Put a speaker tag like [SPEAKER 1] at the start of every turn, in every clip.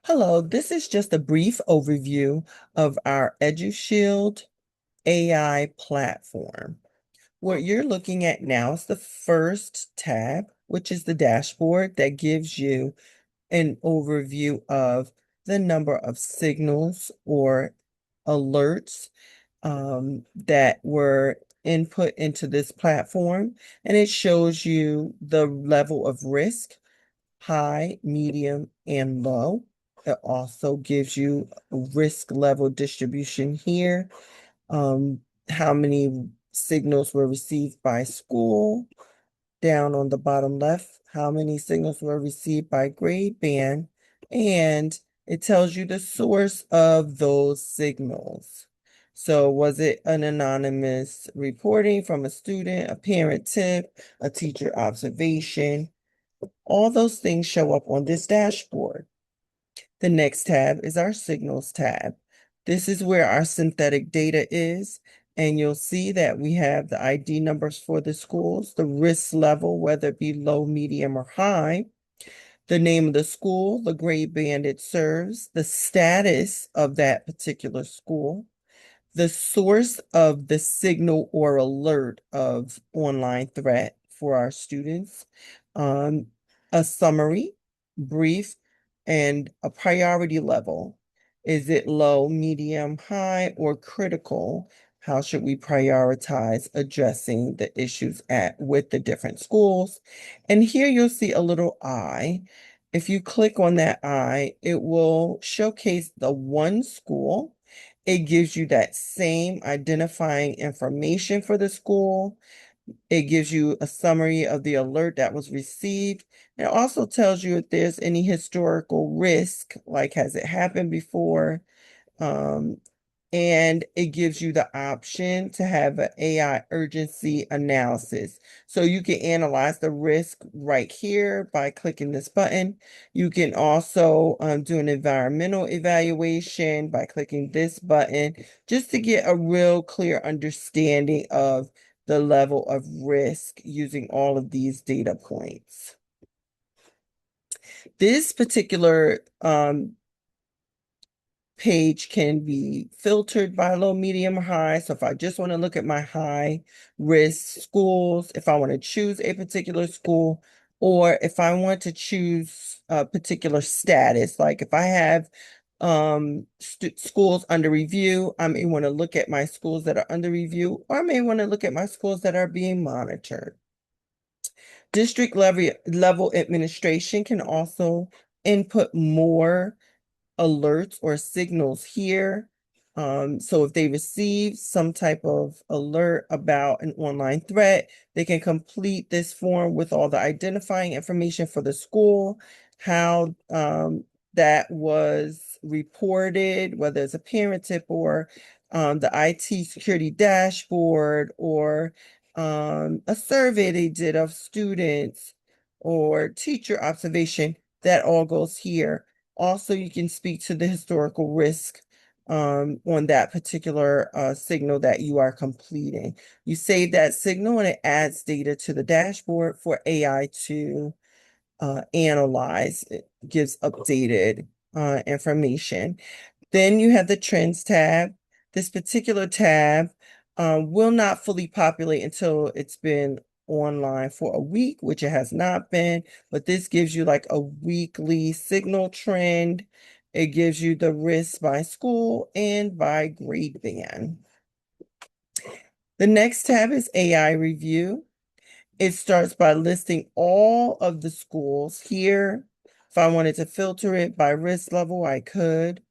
[SPEAKER 1] Hello, this is just a brief overview of our EduShield AI platform. What you're looking at now is the first tab, which is the dashboard that gives you an overview of the number of signals or alerts that were input into this platform, and it shows you the level of risk high, medium, and low. It also gives you a risk level distribution here. Um, how many signals were received by school? Down on the bottom left, how many signals were received by grade band? And it tells you the source of those signals. So was it an anonymous reporting from a student, a parent tip, a teacher observation? All those things show up on this dashboard. The next tab is our Signals tab. This is where our synthetic data is, and you'll see that we have the ID numbers for the schools, the risk level, whether it be low, medium, or high, the name of the school, the grade band it serves, the status of that particular school, the source of the signal or alert of online threat for our students, um, a summary, brief, and a priority level. Is it low, medium, high, or critical? How should we prioritize addressing the issues with the different schools? And here you'll see a little eye. If you click on that eye, it will showcase the one school. It gives you that same identifying information for the school. It gives you a summary of the alert that was received. It also tells you if there's any historical risk, like has it happened before? Um, and it gives you the option to have an AI urgency analysis. So you can analyze the risk right here by clicking this button. You can also do an environmental evaluation by clicking this button, just to get a real clear understanding of the level of risk using all of these data points. This particular page can be filtered by low, medium, or high. So if I just want to look at my high risk schools, if I want to choose a particular school, or if I want to choose a particular status, like if I have schools under review, I may want to look at my schools that are under review, or I may want to look at my schools that are being monitored. District level administration can also input more alerts or signals here. So if they receive some type of alert about an online threat, they can complete this form with all the identifying information for the school, how that was reported, whether it's a parent tip or the IT security dashboard or a survey they did of students or teacher observation, that all goes here. Also, you can speak to the historical risk on that particular signal that you are completing. You save that signal and it adds data to the dashboard for AI to analyze. It gives updated information. Then you have the Trends tab. This particular tab will not fully populate until it's been online for a week, which it has not been, but this gives you like a weekly signal trend. It gives you the risks by school and by grade band. The next tab is AI review. It starts by listing all of the schools here. If I wanted to filter it by risk level, I could.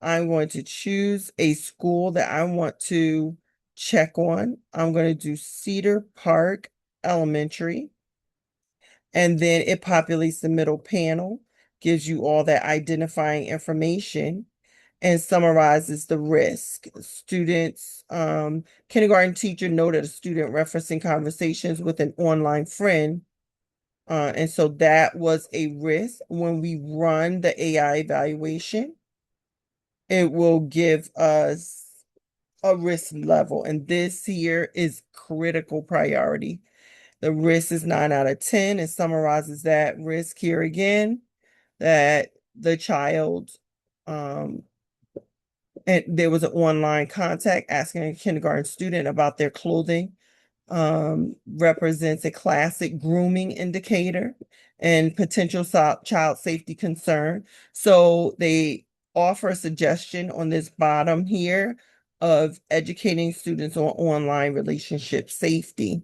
[SPEAKER 1] I'm going to choose a school that I want to check on. I'm going to do Cedar Park Elementary. And then it populates the middle panel, gives you all that identifying information, and summarizes the risk. Students, kindergarten teacher noted a student referencing conversations with an online friend. And so that was a risk. When we run the AI evaluation, it will give us a risk level. And this here is critical priority. The risk is 9 out of 10. It summarizes that risk here again, that the child, um, and there was an online contact asking a kindergarten student about their clothing, represents a classic grooming indicator and potential child safety concern. So they offer a suggestion on this bottom here of educating students on online relationship safety.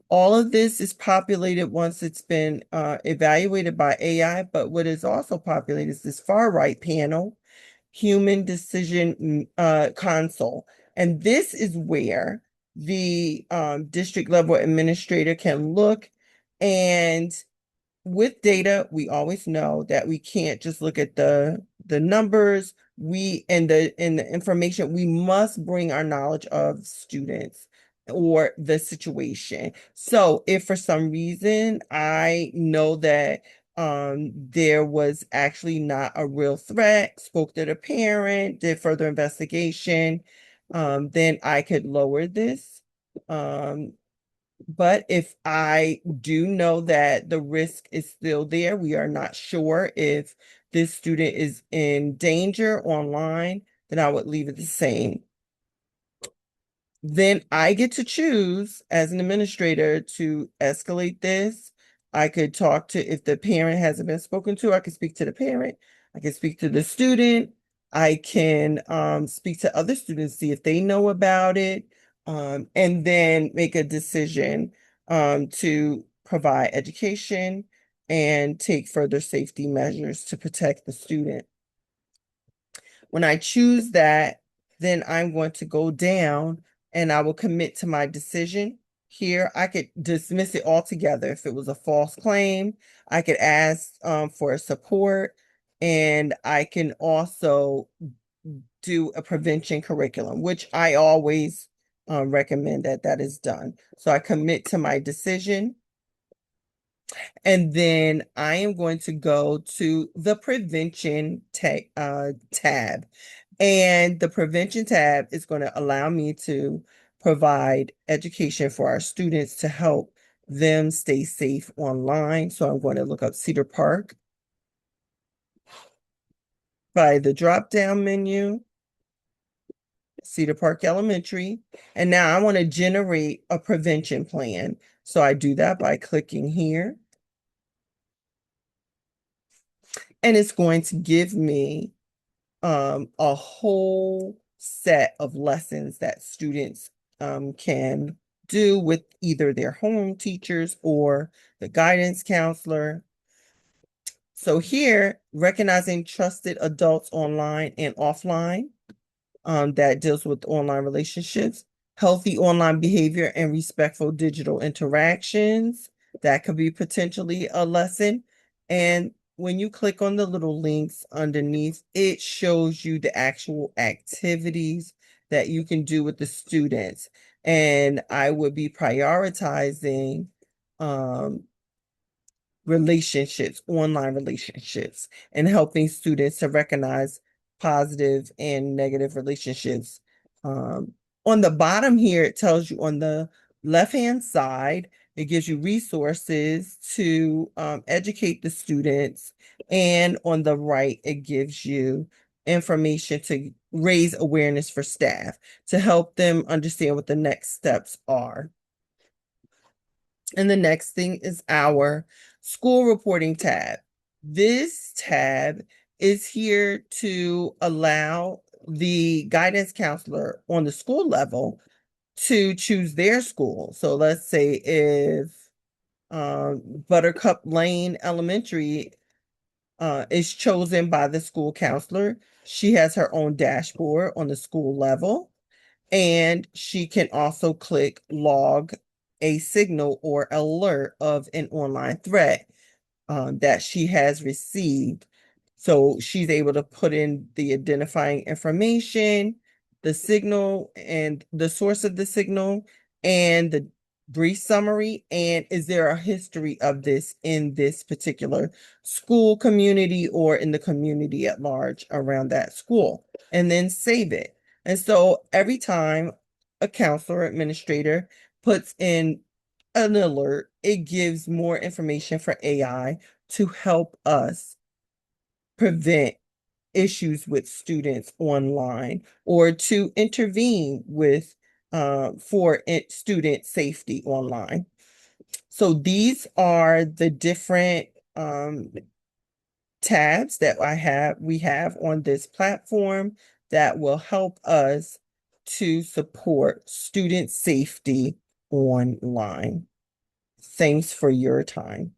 [SPEAKER 1] All of this is populated once it's been evaluated by AI, but what is also populated is this far right panel, human decision console. And this is where the district level administrator can look, and with data, we always know that we can't just look at the numbers, we and the information, we must bring our knowledge of students or the situation. So if for some reason I know that there was actually not a real threat, spoke to the parent, did further investigation, then I could lower this. But if I do know that the risk is still there, we are not sure if this student is in danger online, then I would leave it the same. Then I get to choose as an administrator to escalate this. I could talk to, if the parent hasn't been spoken to, I could speak to the parent. I can speak to the student. I can speak to other students, see if they know about it, and then make a decision to provide education and take further safety measures to protect the student. When I choose that, then I'm going to go down and I will commit to my decision. Here, I could dismiss it altogether. If it was a false claim, I could ask for support, and I can also do a prevention curriculum, which I always recommend that that is done. So I commit to my decision, and then I am going to go to the prevention tab. And the prevention tab is going to allow me to provide education for our students to help them stay safe online. So I'm going to look up Cedar Park by the drop-down menu, Cedar Park Elementary. And now I want to generate a prevention plan. So I do that by clicking here. And it's going to give me a whole set of lessons that students can do with either their home teachers or the guidance counselor. So here, recognizing trusted adults online and offline, that deals with online relationships, healthy online behavior and respectful digital interactions. That could be potentially a lesson. And when you click on the little links underneath, it shows you the actual activities that you can do with the students. And I would be prioritizing relationships, online relationships, and helping students to recognize positive and negative relationships. Um, on the bottom here, it tells you on the left-hand side, it gives you resources to educate the students. And on the right, it gives you information to raise awareness for staff to help them understand what the next steps are. And the next thing is our school reporting tab. This tab is here to allow the guidance counselor on the school level to choose their school. So let's say if Buttercup Lane Elementary is chosen by the school counselor, she has her own dashboard on the school level. And she can also click log a signal or alert of an online threat that she has received. So she's able to put in the identifying information, the signal and the source of the signal, and the brief summary. And is there a history of this in this particular school community or in the community at large around that school? And then save it. And so every time a counselor or administrator puts in an alert, it gives more information for AI to help us prevent issues with students online or to intervene with for student safety online. So these are the different tabs that we have on this platform that will help us to support student safety online. Thanks for your time.